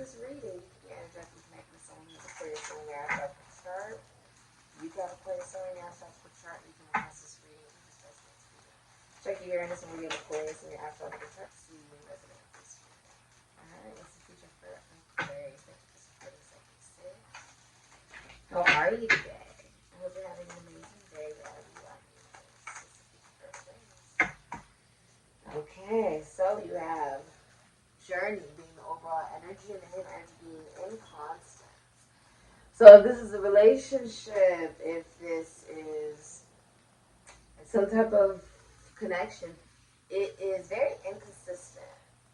this reading, yeah, directly connect with someone who's Aquarius on their astrological chart. You got Aquarius on your astrological chart, you can request this reading. Check your Uranus and where you have Aquarius in your astrological chart to see when resonate with this reading. Alright, what's the future for Aquarius? Thank you for supporting Sikiksyd. How are you today? I hope you're having an amazing day wherever you are. Okay, so you have journey being the overall energy and the hidden energy being inconstant. So if this is a relationship, if this is some type of connection, it is very inconsistent.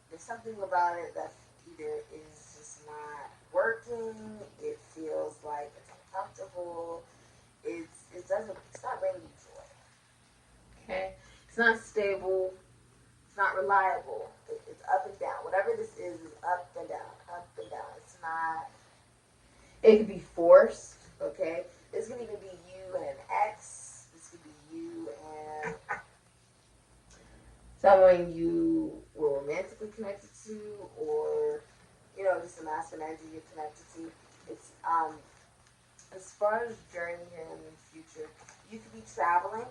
There's something about it that either is just not working, it feels like it's uncomfortable, it's not bringing you joy. Okay? It's not stable. It's not reliable. It's up and down. Whatever this is up and down, up and down. It's not. It could be forced. Okay, this could even be you and an ex. This could be you and someone you were romantically connected to, or just a masculine energy you're connected to. It's as far as journey here in the future, you could be traveling.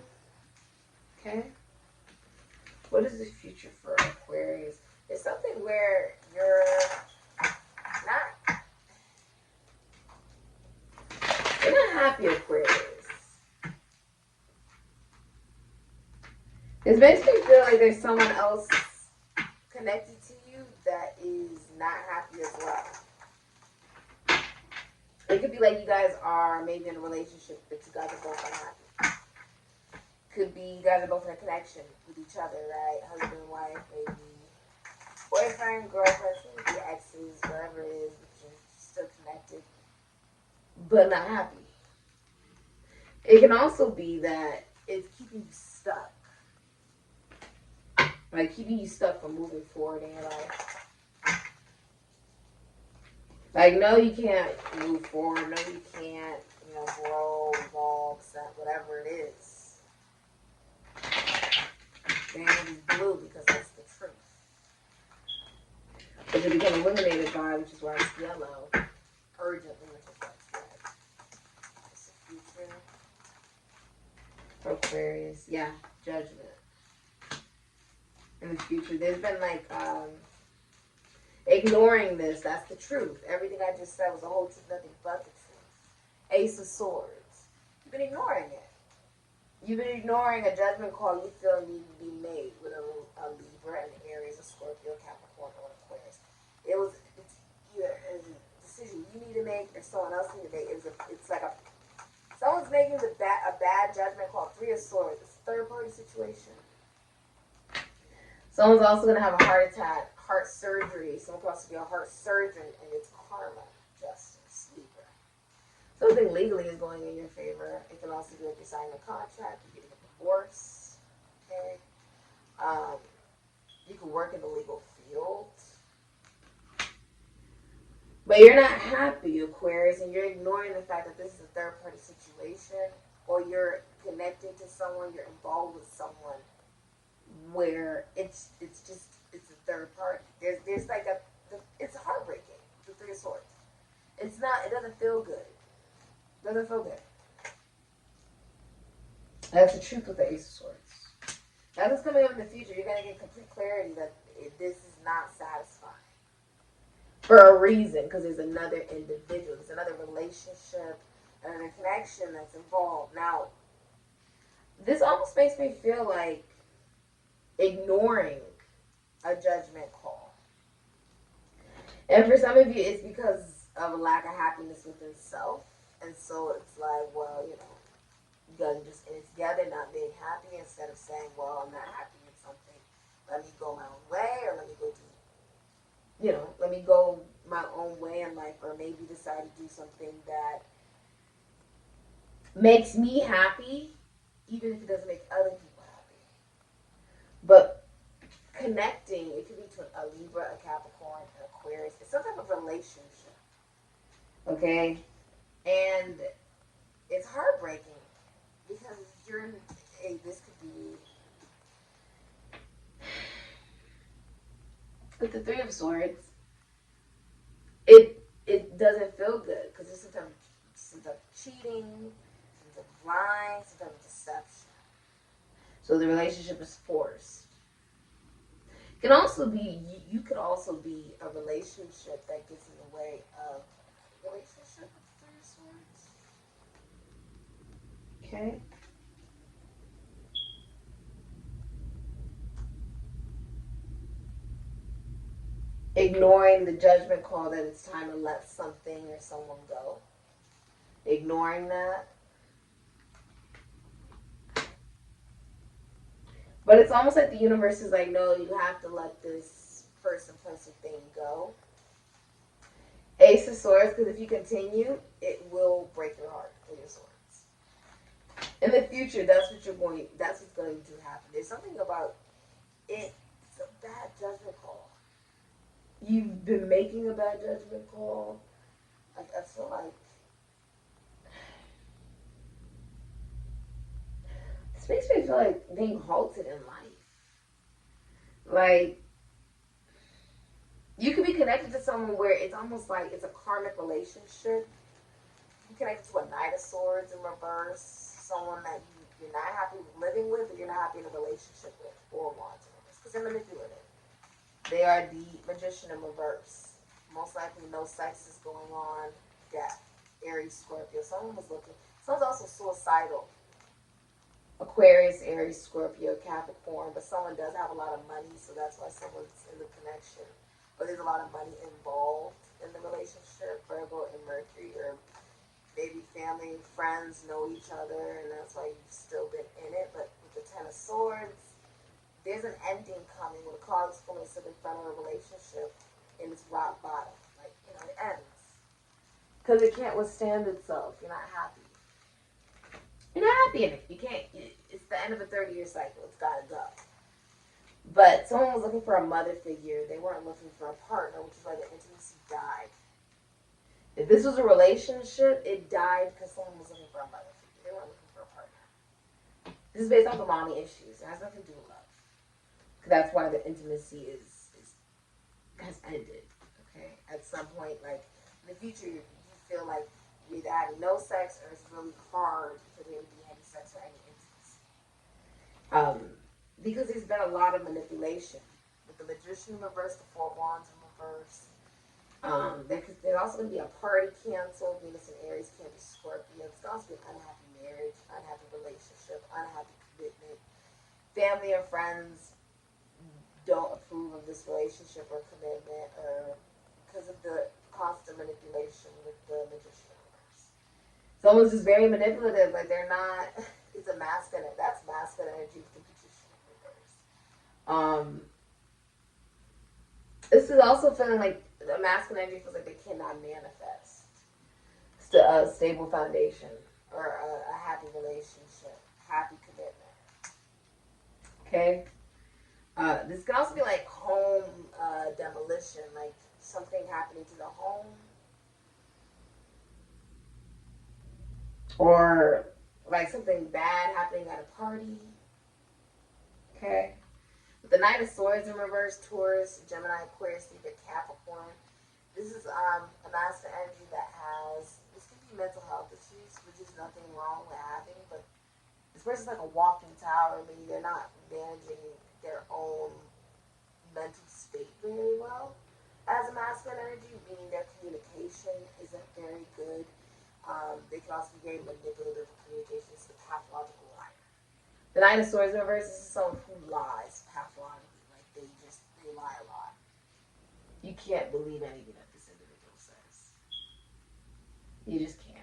Okay. What is the future for Aquarius? It's something where you're not happy, Aquarius. It makes me feel like there's someone else connected to you that is not happy as well. It could be like you guys are maybe in a relationship, but you guys are both unhappy. Could be you guys are both in a connection with each other, right? Husband, wife, maybe boyfriend, girlfriend, maybe exes, whatever it is, but you're still connected, but not happy. It can also be that it's keeping you stuck. Like keeping you stuck from moving forward in your life. Like, no, you can't move forward. No, you can't, grow, evolve, whatever it is. The energy is blue because that's the truth. But you become eliminated by, which is why it's yellow. Urgently, which is why it's red. It's the future. Aquarius. Yeah, judgment. In the future. There's been like ignoring this. That's the truth. Everything I just said was a whole truth, nothing but the truth. Ace of Swords. You've been ignoring it. You've been ignoring a judgment call you feel needed to be made with a Libra, an Aries, a Scorpio, Capricorn, or an Aquarius. It's either a decision you need to make or someone else need to make. It's like someone's making a bad judgment call. Three of Swords. It's a third party situation. Someone's also going to have a heart attack, heart surgery. Someone could also be a heart surgeon, and it's karma, justice, Libra. Something legally is going in your favor. It can also be like you're signing a contract, you're getting a divorce. Okay. You can work in the legal field. But you're not happy, Aquarius, and you're ignoring the fact that this is a third-party situation, or you're connected to someone, you're involved with someone where it's a third party. There's like it's heartbreaking. The Three of Swords. It doesn't feel good. Doesn't feel good. That's the truth with the Ace of Swords. That's what's coming up in the future. You're going to get complete clarity that this is not satisfying. For a reason, because there's another individual, there's another relationship, another connection that's involved. Now, this almost makes me feel like ignoring a judgment call. And for some of you, it's because of a lack of happiness within self. And so it's like, well, you guys are just in it together, not being happy, instead of saying, well, I'm not happy with something. Let me go my own way, or let me go my own way in life, or maybe decide to do something that makes me happy, even if it doesn't make other people happy. But connecting, it could be between a Libra, a Capricorn, an Aquarius. It's some type of relationship. Okay? And it's heartbreaking because this could be with the Three of Swords. it doesn't feel good because there's some type of cheating, some type of lying, some type of deception. So the relationship is forced. It can also be, you could also be a relationship that gets in the way of a relationship with the Three of Swords. Okay. Ignoring the judgment call that it's time to let something or someone go. Ignoring that. But it's almost like the universe is like, no, you have to let this person, place, or thing go. Ace of Swords, because if you continue, it will break your heart with your swords. In the future, that's what's going to happen. There's something about it. It's a bad judgment call. You've been making a bad judgment call. I feel like this makes me feel like being halted in life. Like, you could be connected to someone where it's almost like it's a karmic relationship. You connected to a Knight of Swords in reverse, someone that you're not happy living with, or you're not happy in a relationship with, or Wands in reverse, because they're manipulative. They are the Magician in reverse. Most likely no sex is going on. Death. Aries, Scorpio. Someone was looking. Someone's also suicidal. Aquarius, Aries, Scorpio, Capricorn. But someone does have a lot of money, so that's why someone's in the connection. Or there's a lot of money involved in the relationship. Virgo and Mercury, or maybe family and friends know each other, and that's why you've still been in it. But with the Ten of Swords, there's an ending coming when a card is fully sit in front of a relationship and it's rock bottom. Like, it ends. Because it can't withstand itself. You're not happy. You're not happy in it. You can't. It's the end of a 30-year cycle. It's got to go. But someone was looking for a mother figure. They weren't looking for a partner, which is why the intimacy died. If this was a relationship, it died because someone was looking for a mother figure. They weren't looking for a partner. This is based off of mommy issues. It has nothing to do with love. That's why the intimacy has ended. Okay, at some point, like in the future, you feel like you're either having no sex or it's really hard for there to be any sex or any intimacy. Because there's been a lot of manipulation with the Magician in reverse, the Four of Wands in reverse. There's also going to be a party canceled. Venus and Aries can't be Scorpio. It's going to be an unhappy marriage, unhappy relationship, unhappy commitment. Family and friends don't approve of this relationship or commitment, or because of the constant manipulation with the Magician in reverse. Someone's just very manipulative, like they're not. It's a masculine. That's masculine energy with the Magician in reverse. This is also feeling like the masculine energy feels like they cannot manifest a stable foundation or a happy relationship, happy commitment. Okay. This can also be like home demolition, like something happening to the home. Or like something bad happening at a party. Okay. With the Knight of Swords in reverse, Taurus, Gemini, Aquarius, Libra, Capricorn. This is a masculine energy that has, this can be mental health issues, which is nothing wrong with having, but this person's like a walking tower, meaning they're not managing their own mental state very well as a masculine energy, meaning their communication isn't very good. They can also be very manipulative in communication. It's the pathological liar. The Knight of Swords in reverse, this is someone who lies pathologically. Like they lie a lot. You can't believe anything that this individual says. You just can't.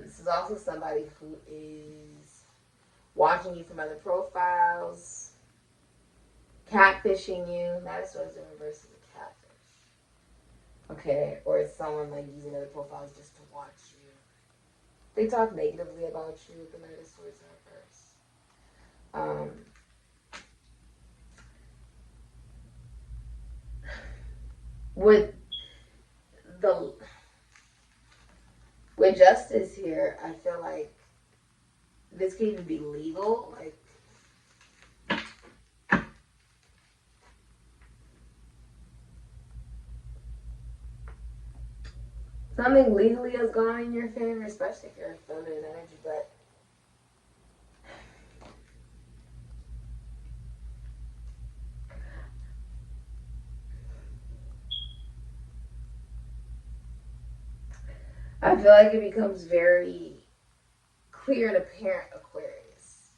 This is also somebody who is watching you from other profiles, catfishing you. Knight of Swords in reverse is a catfish. Okay, or it's someone like using other profiles just to watch you. They talk negatively about you with the Knight of Swords in reverse. With justice here, I feel like this could even be legal. Like, Something legally has gone in your favor, especially if you're a feminine energy, but I feel like it becomes very clear and apparent, Aquarius,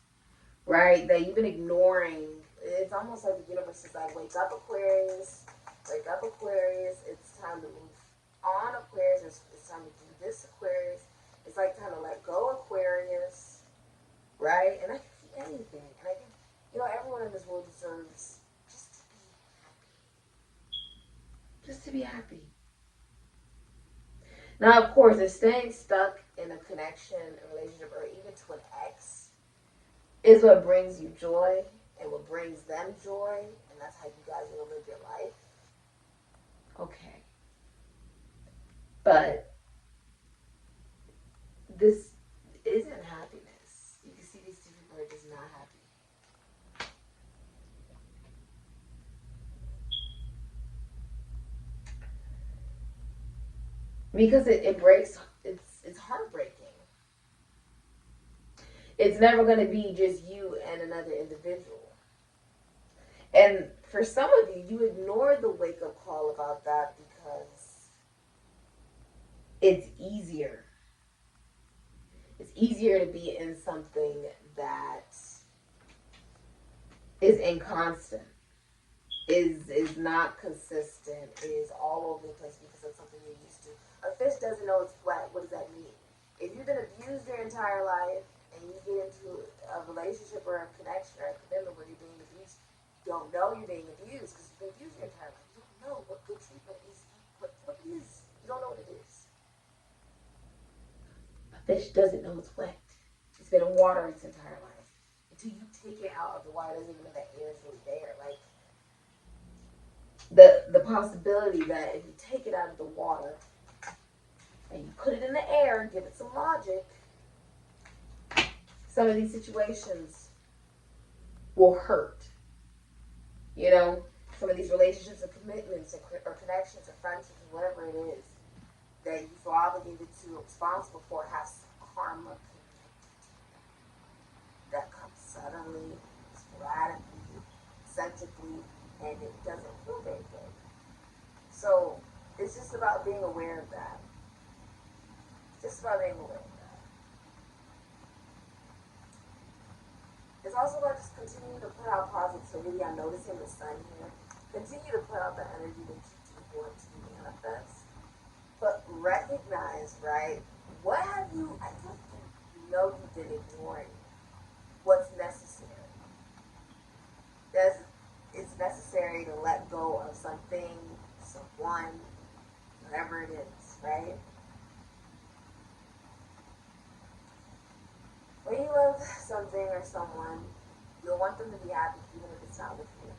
right? That you've been ignoring. It's almost like the universe is like, wake up, Aquarius. Wake up, Aquarius. It's time to move on, Aquarius. It's time to do this, Aquarius. It's like time to let go, Aquarius. Right? And I can see anything. And I think, everyone in this world deserves just to be happy. Just to be happy. Now, of course, if staying stuck in a connection, a relationship, or even to an ex is what brings you joy and what brings them joy, and that's how you guys will live your life, okay. But this isn't happiness. You can see these two people are just not happy. Because it breaks, it's heartbreaking. It's never going to be just you and another individual. And for some of you, you ignore the wake-up call about that because it's easier. It's easier to be in something that is inconstant, is not consistent, is all over the place because of something you're used to. A fish doesn't know it's wet. What does that mean? If you've been abused your entire life and you get into a relationship or a connection or a commitment where you're being abused, you don't know you're being abused because you've been abused your entire life. You don't know what good treatment is, what it is. You don't know what it is. A fish doesn't know it's wet. It's been in water its entire life. Until you take it out of the water, it doesn't even know that air is really there. Like, the possibility that if you take it out of the water and you put it in the air and give it some logic, some of these situations will hurt. Some of these relationships or commitments or connections or friendships or whatever it is that you feel obligated to or responsible for have some karma that comes suddenly, sporadically, eccentrically, and it doesn't feel very good. So it's just about being aware of that. Just about being aware of that. It's also about just continuing to put out positivity. I'm noticing the sun here. Continue to put out the energy that you do want to manifest. But recognize, right? What have you, I don't think you know you've been ignoring what's necessary. It's necessary to let go of something, someone, whatever it is, right? When you love something or someone, you'll want them to be happy even if it's not with you.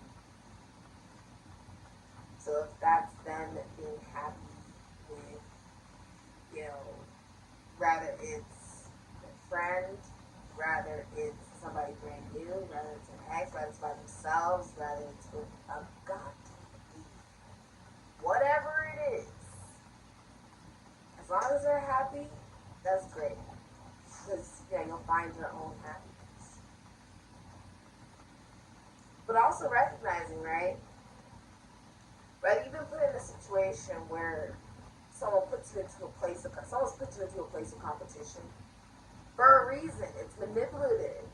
So if that's them being happy with, rather it's a friend, rather it's somebody brand new, rather it's an ex, rather it's by themselves, rather it's with a goddamn thief. Whatever it is, as long as they're happy, that's great. Because, you'll find your own happiness. But also recognizing, right? Right, you've been put in a situation where someone's put you into a place of competition for a reason. It's manipulative.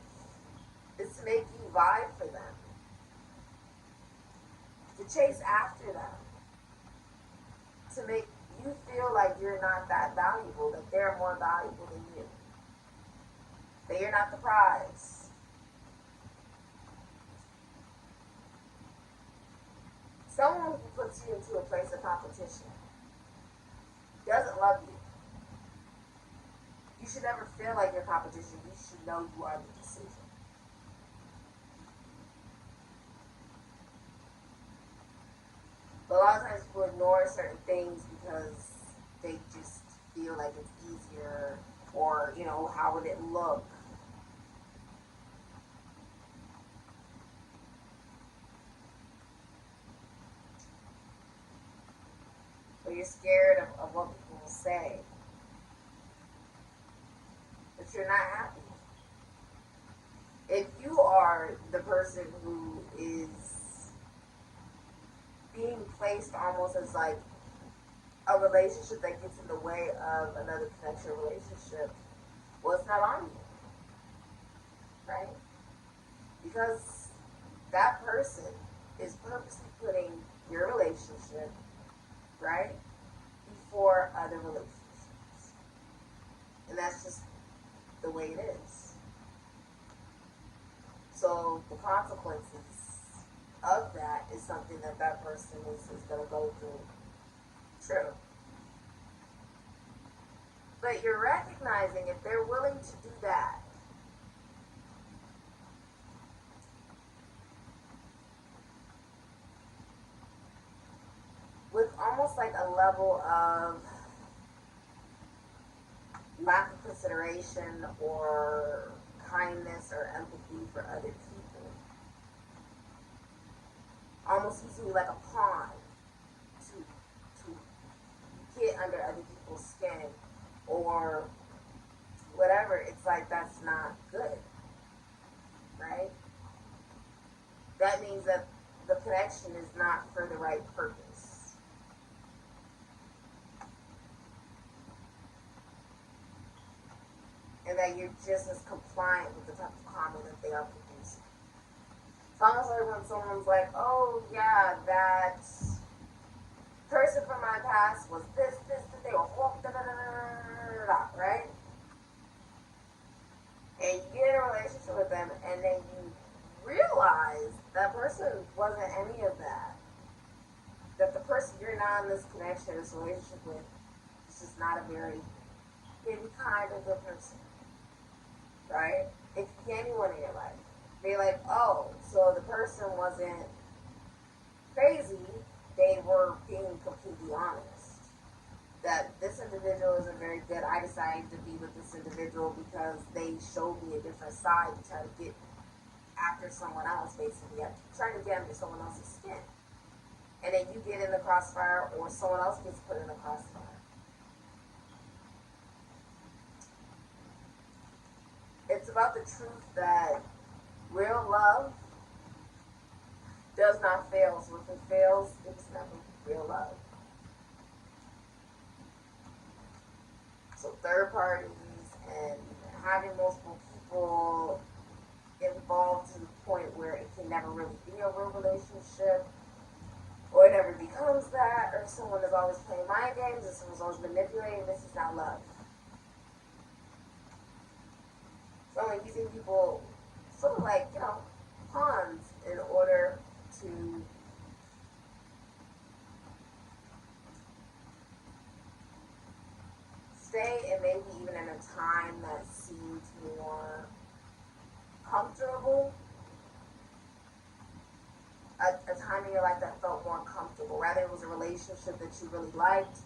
It's to make you vie for them, to chase after them, to make you feel like you're not that valuable, that they're more valuable than you, that you're not the prize. Someone who puts you into a place of competition doesn't love you. You should never feel like your competition. You should know you are the decision. But a lot of times people ignore certain things because they just feel like it's easier, or, how would it look? Or you're scared of what people will say that you're not happy. If you are the person who is being placed almost as like a relationship that gets in the way of another connection relationship, well, it's not on you, right? Because that person is purposely putting your relationship, right, before other relationships. And that's just the way it is. So the consequences of that is something that that person is going to go through. True. But you're recognizing if they're willing to do that, with almost like a level of lack of consideration or kindness or empathy for other people, almost using you like a pawn to get under other people's skin or whatever, it's like that's not good, right? That means that the connection is not for the right purpose. And that you're just as compliant with the type of karma that they are producing. It's almost like when someone's like, oh yeah, that person from my past was this, they were right? And you get in a relationship with them, and then you realize that person wasn't any of that. That the person you're now in this connection, this relationship with, is just not a very kind of good person, right? It could be anyone in your life. They're like, oh, so the person wasn't crazy, they were being completely honest. That this individual isn't very good. I decided to be with this individual because they showed me a different side to try to get after someone else, basically. I'm trying to get under someone else's skin. And then you get in the crossfire, or someone else gets put in the crossfire. It's about the truth that real love does not fail. So if it fails, it's never real love. So third parties and having multiple people involved to the point where it can never really be a real relationship, or it never becomes that, or someone is always playing mind games, or someone's always manipulating, this is not love. So I'm using people sort of like, pawns in order to stay, and maybe even in a time that seemed more comfortable, a time in your life that felt more comfortable. Rather, it was a relationship that you really liked,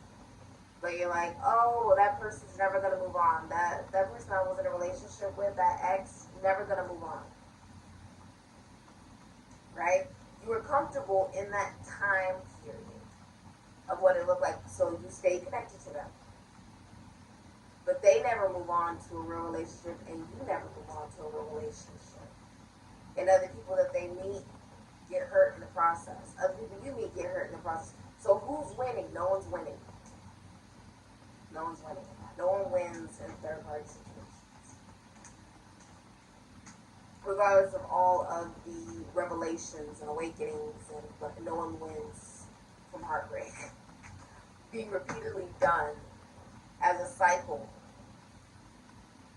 but you're like, oh, well, that person's never going to move on. That person I was in a relationship with, that ex, never going to move on. Right? You were comfortable in that time period of what it looked like, so you stayed connected to them. But they never move on to a real relationship, and you never move on to a real relationship. And other people that they meet get hurt in the process. Other people you meet get hurt in the process. So who's winning? No one's winning. No one's winning. No one wins in third-party situations. Regardless of all of the revelations and awakenings, but no one wins from heartbreak. Being repeatedly done as a cycle.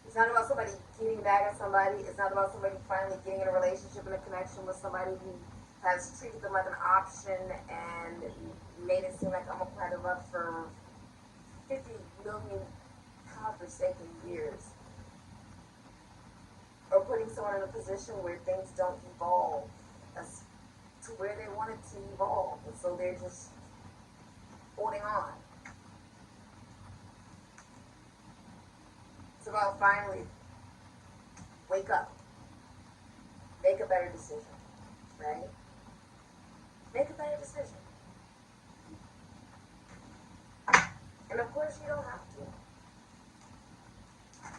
It's not about somebody getting back at somebody. It's not about somebody finally getting in a relationship and a connection with somebody who has treated them like an option and made it seem like I'm a part of love for 50 million godforsaken years. Or putting someone in a position where things don't evolve as to where they want it to evolve. And so they're just holding on. It's about finally wake up. Make a better decision. Right? Make a better decision. And of course you don't have to.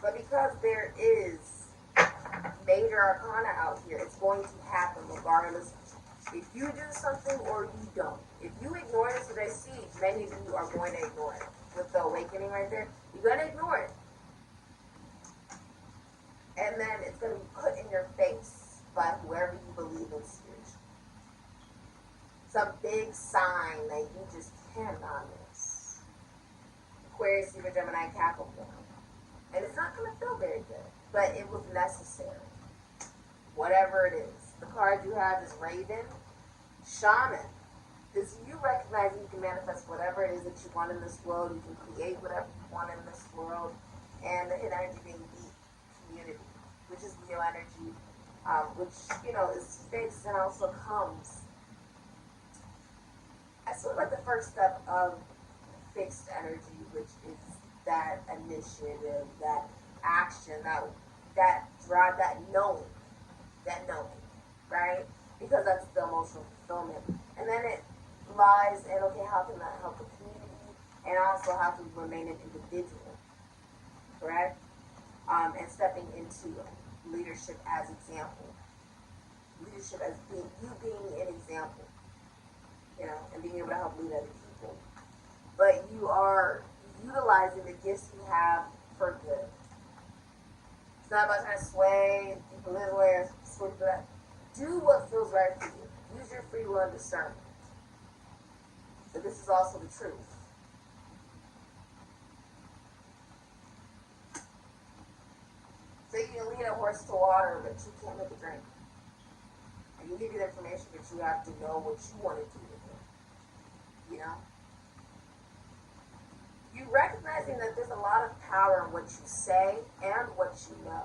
But because there is major arcana out here, it's going to happen regardless if you do something or you don't. If you ignore this today, see, many of you are going to ignore it. With the awakening right there, you're going to ignore it. And then it's going to be put in your face by whoever you believe in spiritually. Some big sign that you just cannot miss. Aquarius, Libra, Gemini, Capricorn. And it's not going to feel very good, but it was necessary. Whatever it is. The card you have is Raven. Shaman. Is you recognizing you can manifest whatever it is that you want in this world. You can create whatever you want in this world. And the hidden energy being deep community, which is Leo energy, which, you know, is fixed and also comes as sort of like the first step of fixed energy, which is that initiative, that action, that drive, that knowing, right? Because that's the emotional fulfillment. And then it lies in, okay, how can that help the community, and also how to remain an individual, correct? And stepping into leadership as example. Leadership as being an example, you know, and being able to help lead other people. But you are utilizing the gifts you have for good. It's not about trying to sway people this way or sway people that. Do what feels right for you. Use your free will and discernment. So this is also the truth. So you can lead a horse to water, but you can't make it drink. I can give you the information, but you have to know what you want to do with it. You know? You recognizing that there's a lot of power in what you say and what you know.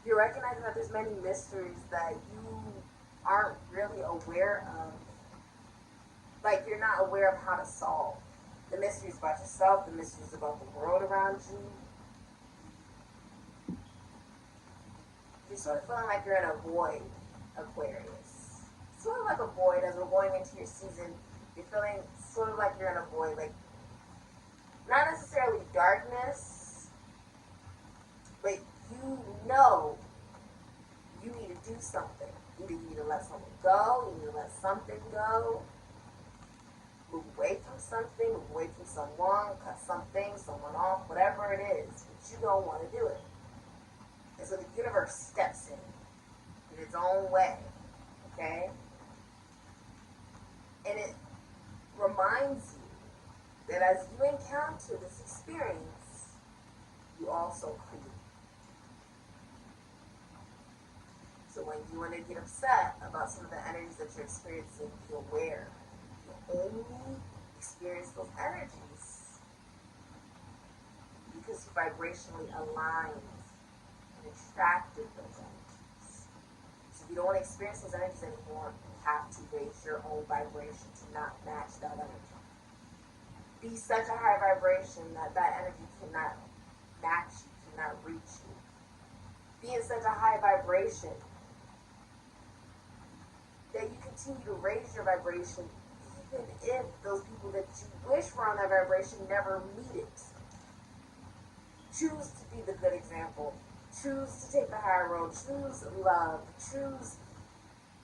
You're recognizing that there's many mysteries that you aren't really aware of. Like, you're not aware of how to solve. The mysteries about yourself, the mysteries about the world around you. You're sort of feeling like you're in a void, Aquarius. Sort of like a void as we're going into your season. You're feeling sort of like you're in a void. Like, not necessarily darkness, but you know you need to do something. Either you need to let someone go, you need to let something go, move away from something, move away from someone, cut something, someone off, whatever it is, but you don't want to do it. And so the universe steps in its own way, okay? And it reminds you that as you encounter this experience, you also create. So when you want to get upset about some of the energies that you're experiencing, be aware. You only experience those energies because you vibrationally aligned and attracted those energies. So if you don't want to experience those energies anymore, you have to raise your own vibration to not match that energy. Be such a high vibration that that energy cannot match you, cannot reach you. Be in such a high vibration that you continue to raise your vibration even if those people that you wish were on that vibration never meet it. Choose to be the good example. Choose to take the higher road. Choose love. Choose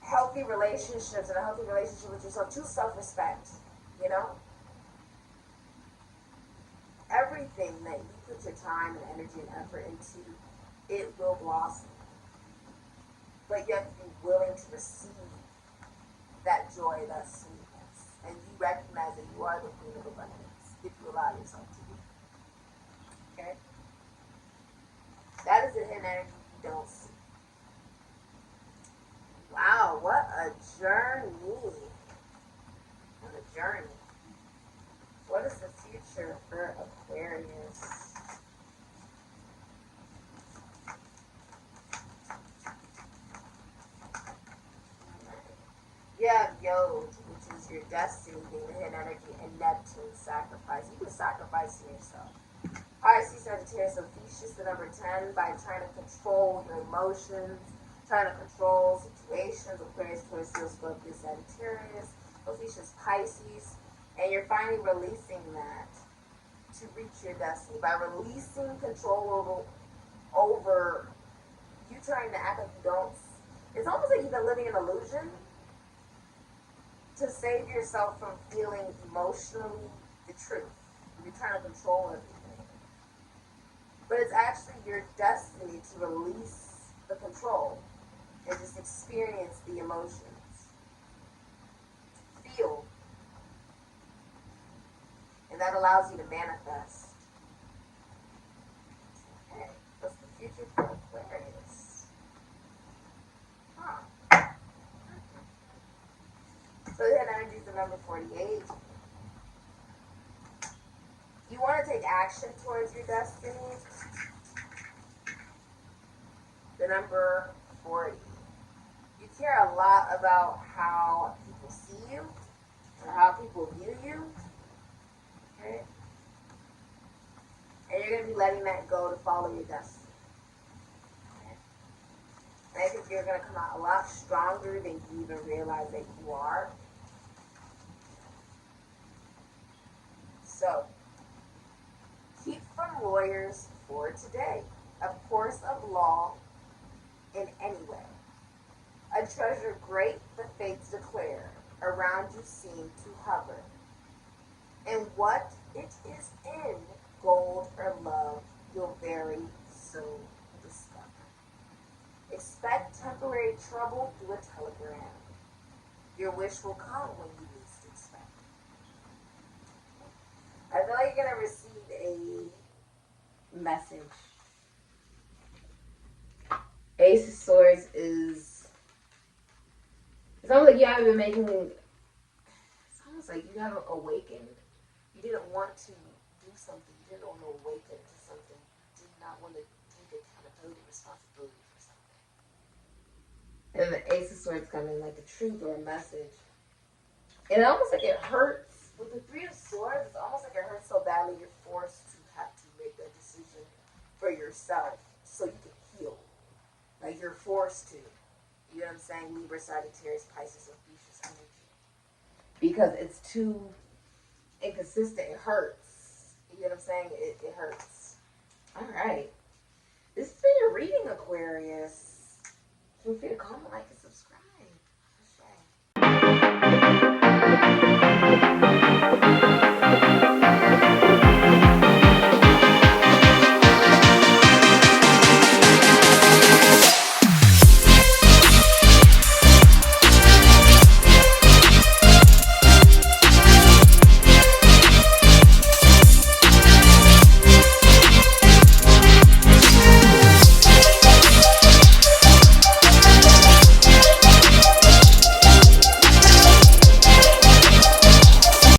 healthy relationships and a healthy relationship with yourself. Choose self-respect, you know? Everything that you put your time and energy and effort into, it will blossom. But you have to be willing to receive that joy, that sweetness. And you recognize that you are the queen of abundance if you allow yourself to be. Okay? That is the hidden energy you don't see. Wow, what a journey. What a journey. What is the future for Aquarius? You have Yod, which is your destiny, being the hidden energy, and Neptune, sacrifice. You can sacrifice to yourself. Pisces, Sagittarius, Ophiuchus, the number 10, by trying to control your emotions, trying to control situations. Aquarius, Taurus, Leo, Scorpio, Sagittarius, Ophiuchus, Pisces. And you're finally releasing that to reach your destiny by releasing control over you trying to act like you don't. It's almost like you've been living an illusion to save yourself from feeling emotionally the truth. You're trying to control everything. But it's actually your destiny to release the control and just experience the emotions. Feel. And that allows you to manifest. Okay, what's the future for Aquarius? Huh. So the energy is the number 48. You want to take action towards your destiny. The number 40. You care a lot about how people see you or how people view you. Okay? And you're going to be letting that go to follow your destiny. Okay? And I think you're going to come out a lot stronger than you even realize that you are. So, keep from lawyers for today. A course of law in any way. A treasure great the fates declare, around you seem to hover. And what it is in, gold or love, you'll very soon discover. Expect temporary trouble through a telegram. Your wish will come when you least expect it. I feel like you're going to receive a message. Ace of Swords is, it's almost like you haven't been making, it's almost like you haven't awakened. You didn't want to do something. You didn't want to awaken to something. You did not want to take accountability, responsibility for something. And the Ace of Swords coming like a truth or a message. And almost like it hurts. With the Three of Swords, it's almost like it hurts so badly you're forced to have to make that decision for yourself so you can heal. Like you're forced to. You know what I'm saying? Libra, Sagittarius, Pisces, and Fuchsia's energy. Because it's too inconsistent. It hurts. You know what I'm saying? It hurts. All right. This has been your reading, Aquarius. Feel free to comment, like, and subscribe.